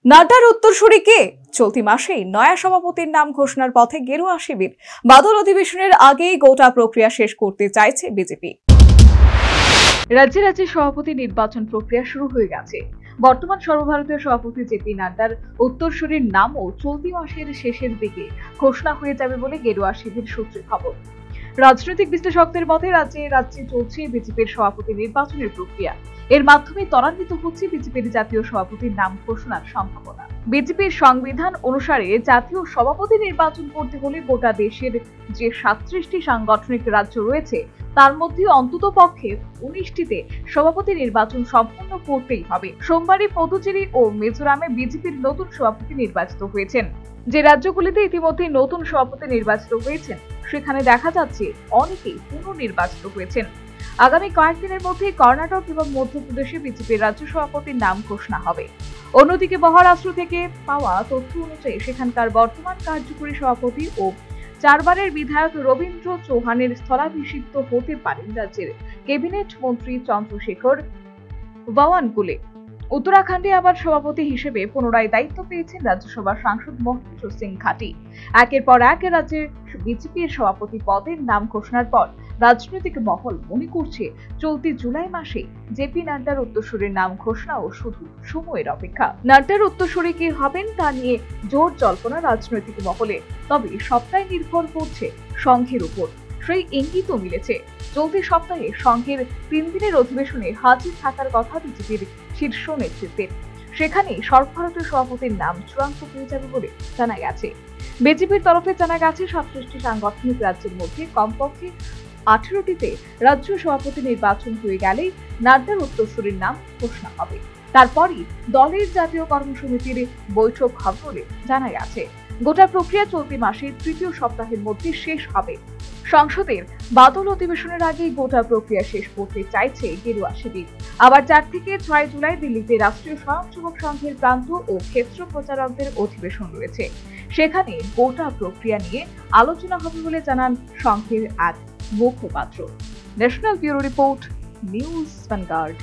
নাড্ডার উত্তরসূরি কে? চলতি মাসেই নয়া সভাপতির নাম ঘোষণার পথে গেরুয়া শিবির। বাদল অধিবেশনের আগেই গোটা প্রক্রিয়া শেষ করতে চাইছে বিজেপি। রাজ্যে রাজ্যে সভাপতি নির্বাচন প্রক্রিয়া শুরু হয়ে গেছে। বর্তমান সর্বভারতীয় সভাপতি জেপি নাড্ডার উত্তরসূরির নামও চলতি মাসের শেষের দিকে ঘোষণা হয়ে যাবে বলে গেরুয়া শিবির সূত্রে খবর। রাজনৈতিক বিশ্লেষকদের মতে রাজ্যে রাজ্যে চলছে বিজেপির সভাপতি নির্বাচনের প্রক্রিয়া। এর মাধ্যমে ত্বরান্বিত হচ্ছে বিজেপির জাতীয় সভাপতির নাম ঘোষণার সম্ভাবনা। বিজেপির সংবিধান অনুসারে জাতীয় সভাপতি নির্বাচন করতে হলে গোটা দেশের যে 37টি সাংগঠনিক রাজ্য রয়েছে তার মধ্যে অন্তত পক্ষে 19টিতে সভাপতি নির্বাচন সম্পন্ন করতেই হবে। সোমবারই পুদুচেরি ও মিজোরামে বিজেপির নতুন সভাপতি নির্বাচিত হয়েছেন। যে রাজ্যগুলিতে ইতিমধ্যে নতুন সভাপতি নির্বাচিত হয়েছেন সেখানে দেখা যাচ্ছে অনেকেই পুনর্নির্বাচিত হয়েছেন। আগামী কয়েকদিনের মধ্যে কর্ণাটক এবং মধ্যপ্রদেশে বিজেপির রাজ্য সভাপতির নাম ঘোষণা হবে। অন্যদিকে মহারাষ্ট্র থেকে পাওয়া তথ্য অনুযায়ী সেখানকার বর্তমান কার্যকরী সভাপতি ও 4 বারের বিধায়ক রবীন্দ্র চৌহানের স্থলাভিষিক্ত হতে পারেন রাজ্যের ক্যাবিনেট মন্ত্রী চন্দ্রশেখর বাওয়ানকুলে। উত্তরাখণ্ডে আবার সভাপতি হিসেবে পুনরায় দায়িত্ব পেয়েছেন রাজ্যসভার সাংসদ মহেন্দ্র সিং ঘাটি। একের পর এক রাজ্যের বিজেপির সভাপতি পদের নাম ঘোষণার পর রাজনৈতিক মহল মনে করছে চলতি জুলাই মাসে জেপি নাড্ডার উত্তরসূরির নাম ঘোষণাও শুধু সময়ের অপেক্ষা। নাড্ডার উত্তরসূরি কে হবেন তা নিয়ে জোর জল্পনা রাজনৈতিক মহলে, তবে সবটাই নির্ভর করছে সংঘের উপর। সেই ইঙ্গিতও মিলেছে। চলতি সপ্তাহে সংঘের 3 দিনের অধিবেশনে হাজির থাকার কথা বিজেপির শীর্ষ নেতৃত্বের। সেখানে সর্বভারতীয় সভাপতির নাম চূড়ান্ত হয়ে যাবে বলে জানা গেছে। বিজেপির তরফে জানা গেছে 37টি সাংগঠনিক রাজ্যের মধ্যে কমপক্ষে 18টিতে রাজ্য সভাপতি নির্বাচন হয়ে গেলেই নাড্ডার উত্তরসূরির নাম ঘোষণা হবে। তারপরই দলের জাতীয় কর্মসমিতির বৈঠক হবে বলে জানা গেছে। গোটা প্রক্রিয়া চলতি মাসের 3য় সপ্তাহের মধ্যে শেষ হবে। সংসদের বাদল অধিবেশনের আগেই গোটা প্রক্রিয়া শেষ করতে চাইছে গেরুয়া শিবির। আবার 4 থেকে 6 জুলাই দিল্লিতে রাষ্ট্রীয় স্বয়ংসেবক সংঘের প্রান্ত ও ক্ষেত্র প্রচারকদের অধিবেশন রয়েছে। সেখানে গোটা প্রক্রিয়া নিয়ে আলোচনা হবে বলে জানান সংঘের এক মুখপাত্র। National bureau report, news vanguard.